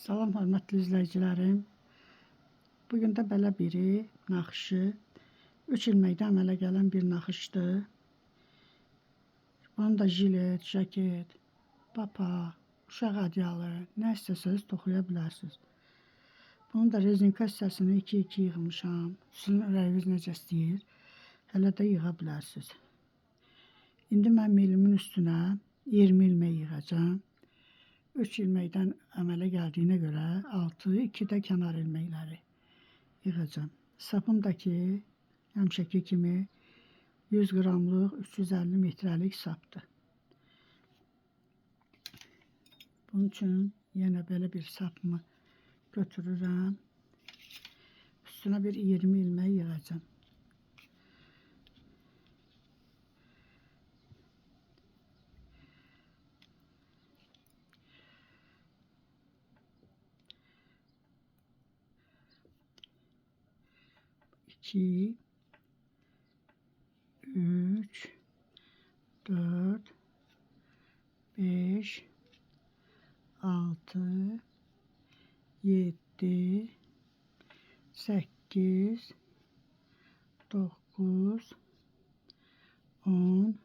Salam hörmətli izləyicilərim. Bugün də belə biri naxışı 3 ilməkdə əmələ gələn bir naxışdır. Bunu da jilet, jaket, papaq, uşaq adyalı, nə istəsəniz toxuya bilərsiniz. Bunun da rezinka hissəsini 2-2 yığmışam. Sizin ürəyiniz necə istəyir, hələ də yığa bilərsiniz. İndi mən milimin üstünə 20 ilmək yığacağam. 3 ilməkdən əmələ gəldiyinə görə 6-2 də kənar ilməkləri yığacağam. Sapım da ki, həmişəki kimi 100 qramlıq 350 metrəlik sapdır. Bunun üçün yenə belə bir sapımı götürürəm. Üstünə bir 20 ilmək yığacağam. İki, 3, 4, 5, 6, 7, 8, 9, 10,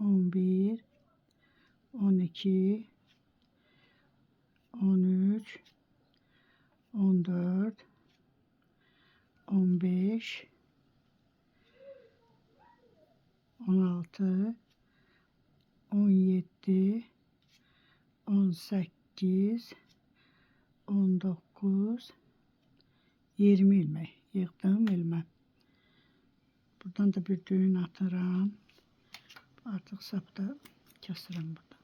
11, 12, 13, 14, 15, 16, 17, 18, 19, 20 ilmək yığdığım ilmə. Buradan da bir düğün atıram. Artıq sapda kəsirəm burada.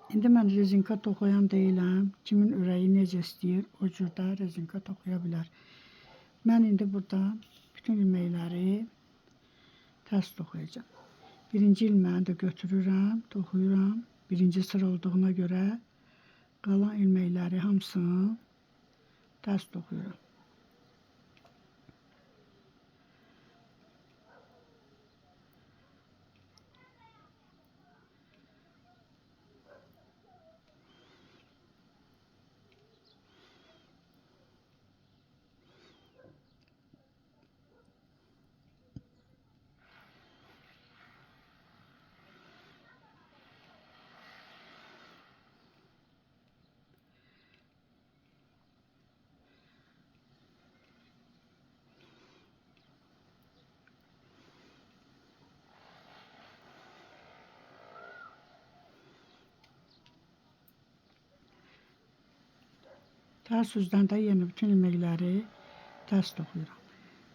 İndi mən rezinka toxuyan deyiləm. Kimin ürəyi necə istəyir, o cürdə rezinka toxuya bilər. Mən indi burada bütün ilməkləri tərs toxuyacağım. Birinci ilməyi də götürürəm, toxuyuram. Birinci sıra olduğuna görə qalan ilməkləri hamısını tərs toxuyuram. Tərs üzdən də yenə bütün ilməkləri tərs toxuyuram.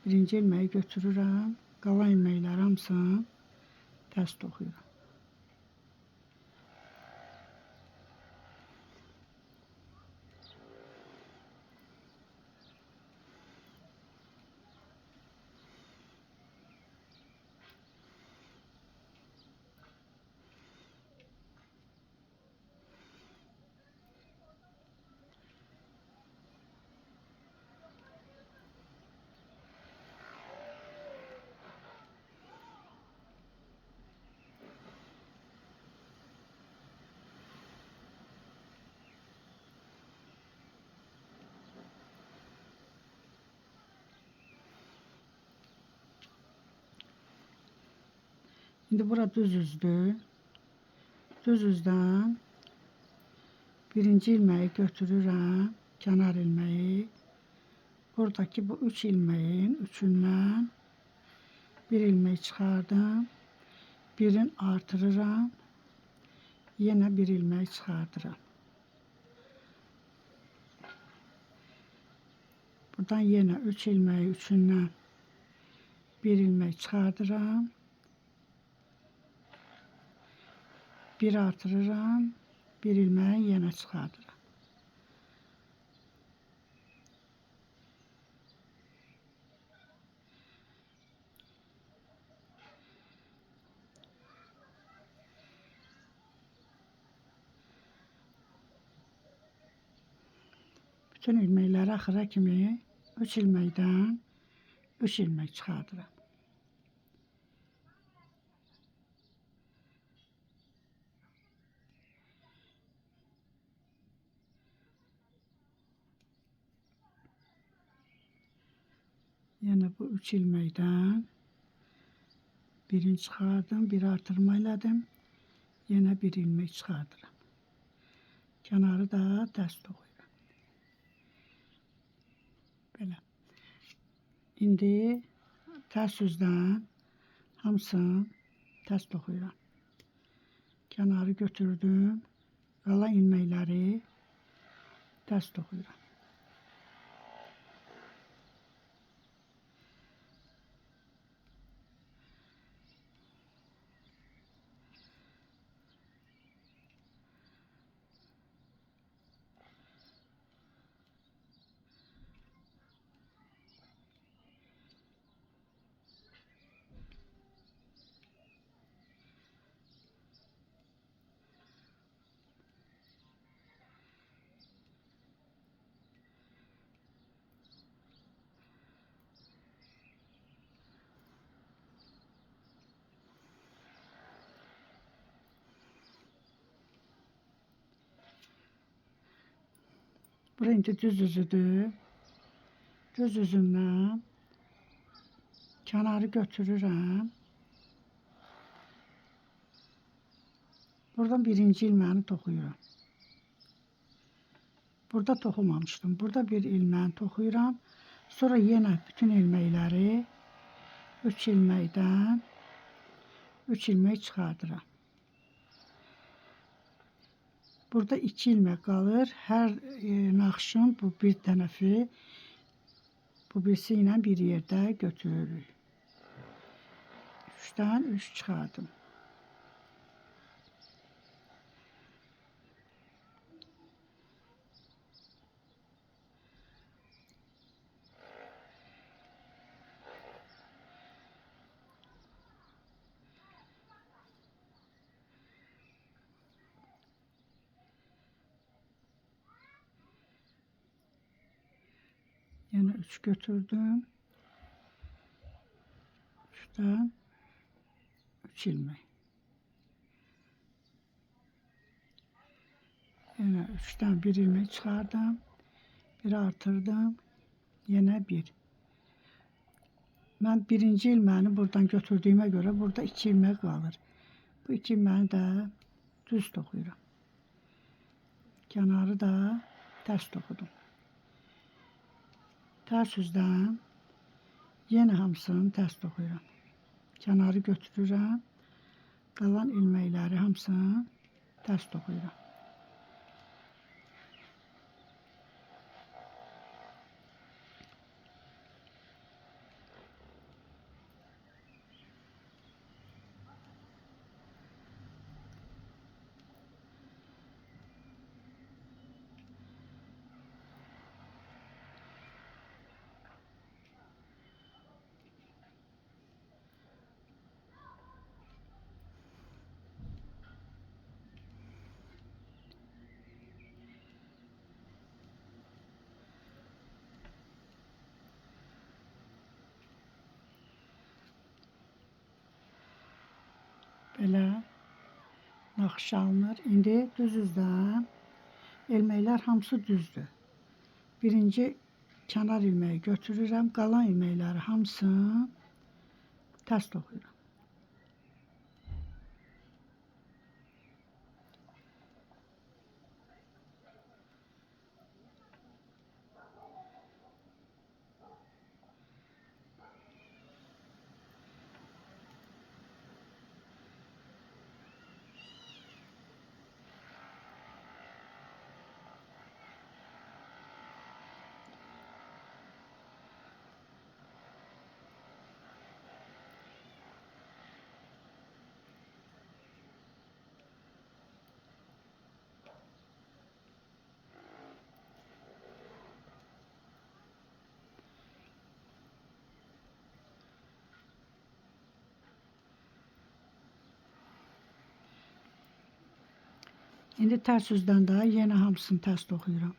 Birinci ilməyi götürürəm, qalan ilməkləri hamısını tərs toxuyuram. İndi bura düz üzdür. Düz üzdən birinci ilməyi götürürəm, kənar ilməyi. Buradakı bu 3 ilməyin üçündən bir ilmək çıxardım. Birini artırıram. Yenə bir ilmək çıxardıram. Buradan yenə 3 ilməyi üçündən bir ilmək çıxardıram. Bir artırıram, bir ilməyi yenə çıxardıram. Bütün ilməkləri axıra kimi 3 ilməkdən 3 ilmək çıxardıram. Yenə bu 3 ilməkdən birini çıxardım, bir artırma elədim. Yenə bir ilmək çıxardıram. Kənarı da tərs toxuyuram. Belə. İndi tərs üzdən hamısını tərs toxuyuram. Kənarı götürdüm. Qalan ilməkləri tərs toxuyuram. Bura indi düz üzüdür. Düz üzündən kənarı götürürəm. Buradan birinci ilməni toxuyuram. Burada toxumamışdım. Burada bir ilməni toxuyuram. Sonra yenə bütün ilməkləri 3 ilməkdən 3 ilmək çıxardıram. Burada 2 ilmək qalır. Hər naxışın bu bir tərəfi bu birisi ilə bir yerdə götürürük. 3-dən 3 çıxardım. Yine 3 götürdüm. 3'ten 3 ilmek. Yine 3'ten 1 ilmek çıkardım. 1 artırdım. Yine 1. Ben birinci ilmeğini buradan götürdüğüme göre burada 2 ilmek kalır. Bu 2 ilmeği de düz dokuyuram. Kenarı da ters dokudum. Ters yüzden yine hamısını ters dokuyuram. Kenarı götürürəm. Qalan ilməkləri hamısını ters dokuyuram. Belə naxış alınır. İndi düz üzdən ilməklər hamısı düzdür. Birinci kənar ilməyi götürürəm. Qalan ilməkləri hamısını ters dokuyuram. İndi ters yüzdən də yenə hamısını ters dokuyuram.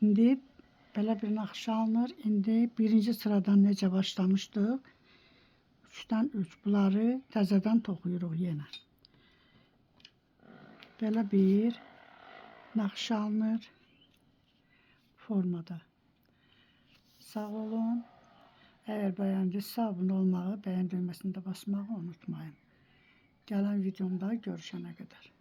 İndi belə bir naxış alınır. İndi birinci sıradan necə başlamışdıq? 3-dən 3 bunları təzədən toxuyuruq yenə. Belə bir naxış alınır formada. Sağ olun. Əgər bəyəndinizsə abunə olmağı, bəyən düyməsində basmağı unutmayın. Gələn videomda görüşənə qədər.